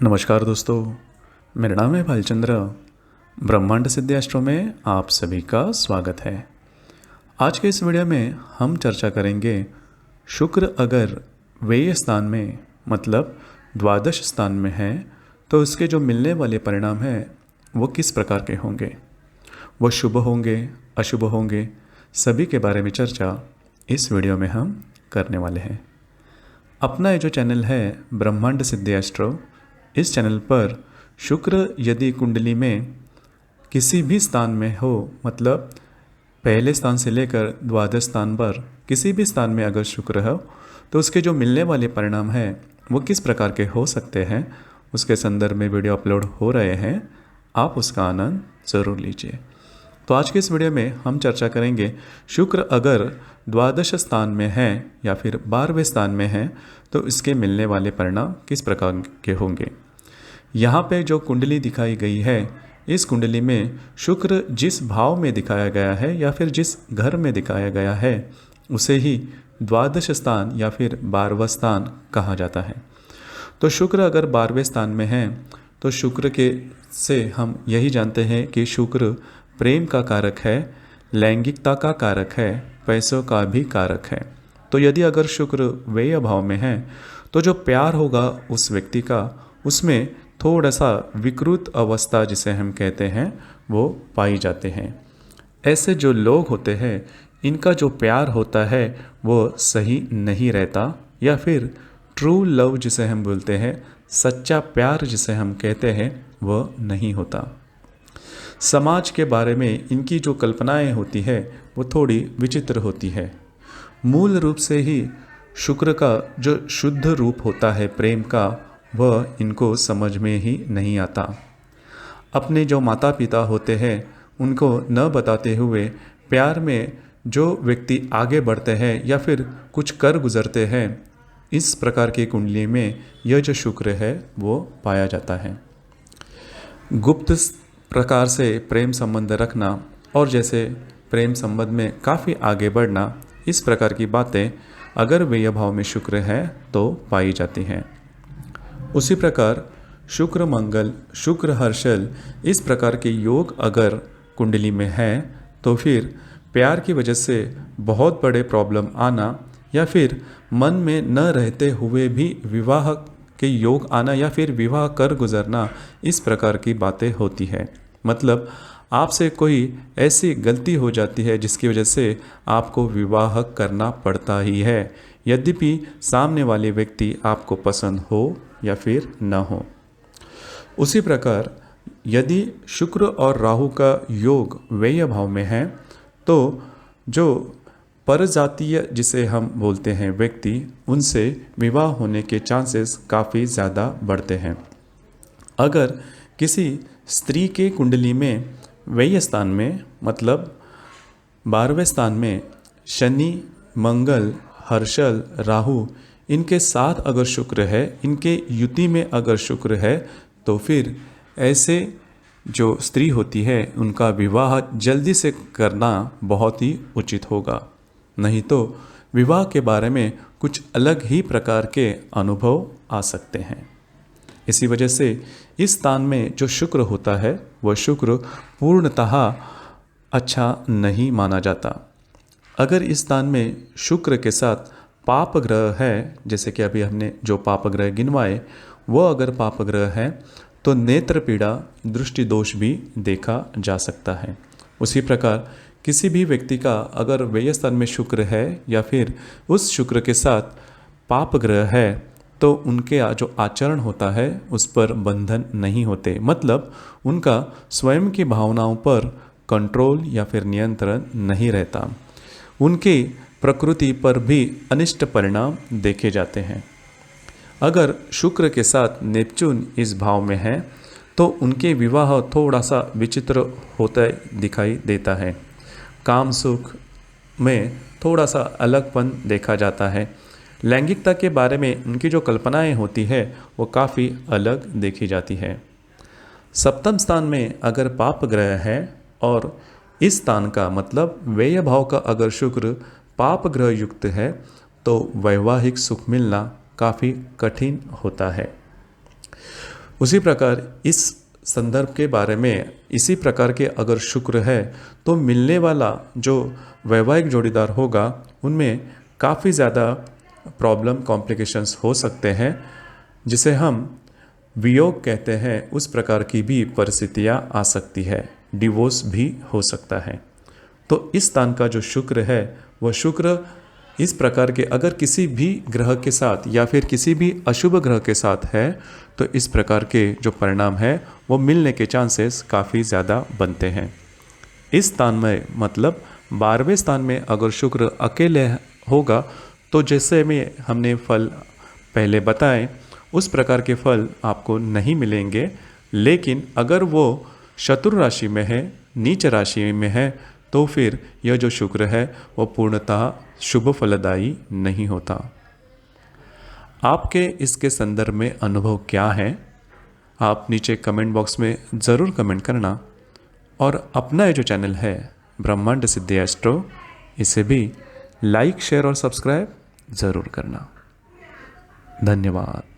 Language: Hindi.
नमस्कार दोस्तों, मेरा नाम है भालचंद्र। ब्रह्मांड सिद्धि एस्ट्रो में आप सभी का स्वागत है। आज के इस वीडियो में हम चर्चा करेंगे शुक्र अगर व्यय स्थान में मतलब द्वादश स्थान में है तो उसके जो मिलने वाले परिणाम हैं वो किस प्रकार के होंगे, वो शुभ होंगे अशुभ होंगे, सभी के बारे में चर्चा इस वीडियो में हम करने वाले हैं। अपना ये जो चैनल है ब्रह्मांड सिद्धि एस्ट्रो, इस चैनल पर शुक्र यदि कुंडली में किसी भी स्थान में हो, मतलब पहले स्थान से लेकर द्वादश स्थान पर किसी भी स्थान में अगर शुक्र हो तो उसके जो मिलने वाले परिणाम हैं वो किस प्रकार के हो सकते हैं, उसके संदर्भ में वीडियो अपलोड हो रहे हैं। आप उसका आनंद ज़रूर लीजिए। तो आज के इस वीडियो में हम चर्चा करेंगे शुक्र अगर द्वादश स्थान में है या फिर 12वें स्थान में है तो इसके मिलने वाले परिणाम किस प्रकार के होंगे। यहाँ पे जो कुंडली दिखाई गई है, इस कुंडली में शुक्र जिस भाव में दिखाया गया है या फिर जिस घर में दिखाया गया है उसे ही द्वादश स्थान या फिर 12वां स्थान कहा जाता है। तो शुक्र अगर 12वें स्थान में है तो शुक्र के से हम यही जानते हैं कि शुक्र प्रेम का कारक है, लैंगिकता का कारक है, पैसों का भी कारक है। तो यदि अगर शुक्र व्यय भाव में है तो जो प्यार होगा उस व्यक्ति का, उसमें थोड़ा सा विकृत अवस्था जिसे हम कहते हैं वो पाई जाते हैं। ऐसे जो लोग होते हैं इनका जो प्यार होता है वो सही नहीं रहता, या फिर ट्रू लव जिसे हम बोलते हैं, सच्चा प्यार जिसे हम कहते हैं, वो नहीं होता। समाज के बारे में इनकी जो कल्पनाएं होती है वो थोड़ी विचित्र होती है। मूल रूप से ही शुक्र का जो शुद्ध रूप होता है प्रेम का, वह इनको समझ में ही नहीं आता। अपने जो माता पिता होते हैं उनको न बताते हुए प्यार में जो व्यक्ति आगे बढ़ते हैं या फिर कुछ कर गुजरते हैं, इस प्रकार की कुंडली में यह जो शुक्र है वो पाया जाता है। गुप्त प्रकार से प्रेम संबंध रखना और जैसे प्रेम संबंध में काफ़ी आगे बढ़ना, इस प्रकार की बातें अगर व्यय भाव में शुक्र है तो पाई जाती हैं। उसी प्रकार शुक्र मंगल, शुक्र हर्षल, इस प्रकार के योग अगर कुंडली में है तो फिर प्यार की वजह से बहुत बड़े प्रॉब्लम आना या फिर मन में न रहते हुए भी विवाह के योग आना या फिर विवाह कर गुजरना, इस प्रकार की बातें होती है। मतलब आपसे कोई ऐसी गलती हो जाती है जिसकी वजह से आपको विवाह करना पड़ता ही है, यद्यपि सामने वाले व्यक्ति आपको पसंद हो या फिर न हो। उसी प्रकार यदि शुक्र और राहु का योग व्यय भाव में है तो जो परजातीय जिसे हम बोलते हैं व्यक्ति, उनसे विवाह होने के चांसेस काफ़ी ज़्यादा बढ़ते हैं। अगर किसी स्त्री के कुंडली में व्यय स्थान में मतलब 12वें स्थान में शनि, मंगल, हर्षल, राहु, इनके साथ अगर शुक्र है, इनके युति में अगर शुक्र है तो फिर ऐसे जो स्त्री होती है उनका विवाह जल्दी से करना बहुत ही उचित होगा। नहीं तो विवाह के बारे में कुछ अलग ही प्रकार के अनुभव आ सकते हैं। इसी वजह से इस स्थान में जो शुक्र होता है वह शुक्र पूर्णतः अच्छा नहीं माना जाता। अगर इस स्थान में शुक्र के साथ पाप ग्रह है, जैसे कि अभी हमने जो पाप ग्रह गिनवाए, वो अगर पाप ग्रह है तो नेत्र पीड़ा, दृष्टि दोष भी देखा जा सकता है। उसी प्रकार किसी भी व्यक्ति का अगर व्यय स्थान में शुक्र है या फिर उस शुक्र के साथ पाप ग्रह है तो उनके जो आचरण होता है उस पर बंधन नहीं होते, मतलब उनका स्वयं की भावनाओं पर कंट्रोल या फिर नियंत्रण नहीं रहता। उनकी प्रकृति पर भी अनिष्ट परिणाम देखे जाते हैं। अगर शुक्र के साथ नेपच्यून इस भाव में है तो उनके विवाह थोड़ा सा विचित्र होता दिखाई देता है। काम सुख में थोड़ा सा अलगपन देखा जाता है। लैंगिकता के बारे में उनकी जो कल्पनाएं होती है वो काफ़ी अलग देखी जाती है। सप्तम स्थान में अगर पाप ग्रह है और इस स्थान का मतलब व्यय भाव का अगर शुक्र पाप ग्रह युक्त है तो वैवाहिक सुख मिलना काफ़ी कठिन होता है। उसी प्रकार इस संदर्भ के बारे में इसी प्रकार के अगर शुक्र है तो मिलने वाला जो वैवाहिक जोड़ीदार होगा उनमें काफ़ी ज़्यादा प्रॉब्लम कॉम्प्लिकेशंस हो सकते हैं, जिसे हम वियोग कहते हैं। उस प्रकार की भी परिस्थितियाँ आ सकती है, डिवोर्स भी हो सकता है। तो इस स्थान का जो शुक्र है वह शुक्र इस प्रकार के अगर किसी भी ग्रह के साथ या फिर किसी भी अशुभ ग्रह के साथ है तो इस प्रकार के जो परिणाम है वो मिलने के चांसेस काफ़ी ज़्यादा बनते हैं। इस स्थान में मतलब 12वें स्थान में अगर शुक्र अकेले होगा तो जैसे में हमने फल पहले बताए उस प्रकार के फल आपको नहीं मिलेंगे। लेकिन अगर वो शत्रु राशि में है, नीच राशि में है, तो फिर यह जो शुक्र है वो पूर्णतः शुभ फलदायी नहीं होता। आपके इसके संदर्भ में अनुभव क्या है, आप नीचे कमेंट बॉक्स में ज़रूर कमेंट करना। और अपना ये जो चैनल है ब्रह्मांड सिद्धि एस्ट्रो, इसे भी लाइक, शेयर और सब्सक्राइब ज़रूर करना। धन्यवाद।